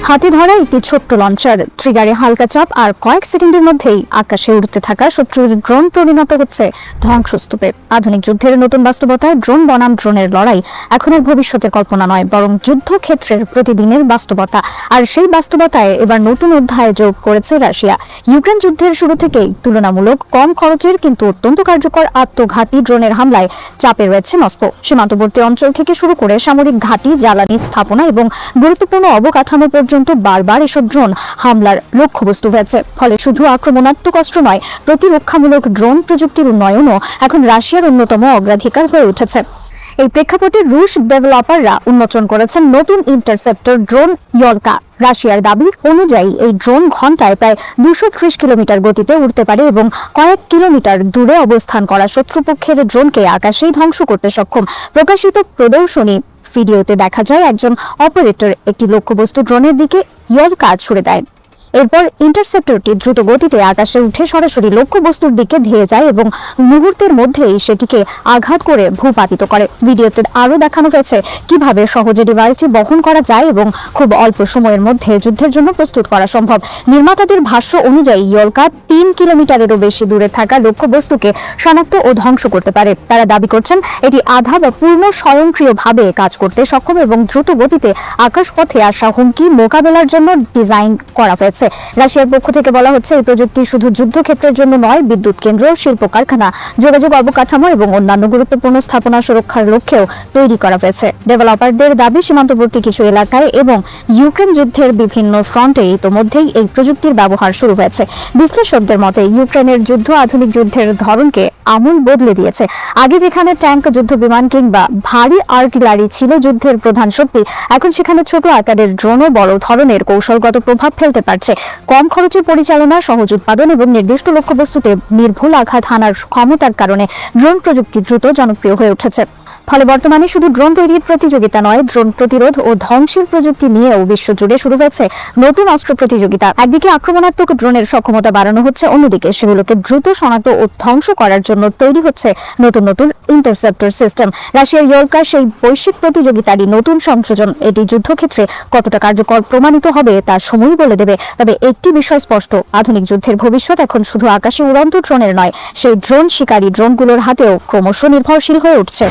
হাতে ধরা একটি ছোট্ট লঞ্চার ট্রিগারে হালকা চাপ আর কয়েক সেকেন্ডের মধ্যেই আকাশে উড়তে থাকা শত্রুর ড্রোন পরিণত হচ্ছে ধ্বংসস্তূপে। আধুনিক যুদ্ধের নতুন বাস্তবতায় ড্রোন বনাম ড্রোনের লড়াই এখন আর ভবিষ্যতের কল্পনা নয়, বরং যুদ্ধক্ষেত্রের প্রতিদিনের বাস্তবতা। আর সেই বাস্তবতায় এবার নতুন অধ্যায় যোগ করেছে রাশিয়া। ইউক্রেন যুদ্ধের শুরু থেকেই তুলনামূলক কম খরচের কিন্তু অত্যন্ত কার্যকর আত্মঘাতী ড্রোনের হামলায় চাপে রয়েছে মস্কো। সীমান্তবর্তী অঞ্চল থেকে শুরু করে সামরিক ঘাঁটি, জ্বালানি স্থাপনা এবং গুরুত্বপূর্ণ অবকাঠামো পর্যন্ত বারবার এসব ড্রোন হামলার লক্ষ্যবস্তু হয়েছে। ফলে শুধু আক্রমণাত্মক অস্ত্র নয়, প্রতিরক্ষামূলক ড্রোন প্রযুক্তির উন্নয়নও এখন রাশিয়ার অন্যতম অগ্রাধিকার হয়ে উঠেছে। এই প্রেক্ষাপটে রুশ ডেভেলপাররা উন্মোচন করেছেন নতুন ইন্টারসেপ্টর ড্রোন ইয়লকা। রাশিয়ার দাবি অনুযায়ী এই ড্রোন ঘন্টায় প্রায় 230 কিলোমিটার গতিতে উড়তে পারে এবং কয়েক কিলোমিটার দূরে অবস্থান করা শত্রুপক্ষের ড্রোনকে আকাশেই ধ্বংস করতে সক্ষম। প্রকাশিত প্রদর্শনী ভিডিওতে দেখা যায় একজন অপারেটর একটি লক্ষ্যবস্তু ড্রোনের দিকে ইয়লকা ছুড়ে দেয়। এরপর ইন্টারসেপ্টরটি দ্রুত গতিতে আকাশে উঠে সরাসরি লক্ষ্যবস্তুর দিকে ধেয়ে যায় এবং মুহূর্তের মধ্যেই সেটিকে আঘাত করে ভূপাতিত করে। ভিডিওতে আরও দেখানো হয়েছে কিভাবে সহজে ডিভাইসটি বহন করা যায় এবং খুব অল্প সময়ের মধ্যে যুদ্ধের জন্য প্রস্তুত করা সম্ভব। নির্মাতাদের ভাষ্য অনুযায়ী ইয়লকা 3 কিলোমিটারেরও বেশি দূরে থাকা লক্ষ্যবস্তুকে শনাক্ত ও ধ্বংস করতে পারে। তারা দাবি করছেন এটি আধা বা পূর্ণ স্বয়ংক্রিয়ভাবে কাজ করতে সক্ষম এবং দ্রুত গতিতে আকাশপথে আসা হুমকি মোকাবেলার জন্য ডিজাইন করা হয়েছে। রাশিয়ার পক্ষ থেকে বলা হচ্ছে এই প্রযুক্তি শুধু যুদ্ধক্ষেত্রের জন্য নয়, বিদ্যুৎ কেন্দ্র, শিল্প কারখানা, যোগাযোগ অবকাঠামো এবং অন্যান্য গুরুত্বপূর্ণ স্থাপনা সুরক্ষার লক্ষ্যেও তৈরি করা হয়েছে। ডেভেলপারদের দাবি সীমান্তবর্তী কিছু এলাকায় এবং ইউক্রেন যুদ্ধের বিভিন্ন ফ্রন্টে ইতোমধ্যেই এই প্রযুক্তির ব্যবহার শুরু হয়েছে। বিশ্লেষকদের মতে ইউক্রেনের যুদ্ধ আধুনিক যুদ্ধের ধরনকে আমূল বদলে দিয়েছে। আগে যেখানে ট্যাঙ্ক, যুদ্ধ বিমান কিংবা ভারী আর্টিলারি ছিল যুদ্ধের প্রধান শক্তি, এখন সেখানে ছোট আকারের ড্রোনও বড় ধরনের কৌশলগত প্রভাব ফেলতে পারছে। কম খরচে পরিচালনা, সহজ উৎপাদন এবং নির্দিষ্ট লক্ষ্যবস্তুতে নির্ভুল আঘাত হানার ক্ষমতার কারণে ড্রোন প্রযুক্তি দ্রুত জনপ্রিয় হয়ে উঠেছে। ফলে বর্তমানে শুধু ড্রোন তৈরির প্রতিযোগিতা নয়, ড্রোন প্রতিরোধ ও ধ্বংসের প্রযুক্তি নিয়েও বিশ্বজুড়ে শুরু হয়েছে নতুন অস্ত্র প্রতিযোগিতা। একদিকে আক্রমণাত্মক ড্রোনের সক্ষমতা বাড়ানো হচ্ছে, অন্যদিকে সেগুলোকে দ্রুত শনাক্ত ও ধ্বংস করার জন্য তৈরি হচ্ছে নতুন নতুন ইন্টারসেপ্টর সিস্টেম। রাশিয়ার ইয়লকা সেই বৈশ্বিক প্রতিযোগিতারই নতুন সংযোজন। এটি যুদ্ধক্ষেত্রে কতটা কার্যকর প্রমাণিত হবে তা সময়ই বলে দেবে। তবে একটি বিষয় স্পষ্ট, আধুনিক যুদ্ধের ভবিষ্যৎ এখন শুধু আকাশে উড়ন্ত ড্রোনের নয়, সেই ড্রোন শিকারী ড্রোনগুলোর হাতেও ক্রমশ নির্ভরশীল হয়ে উঠছে।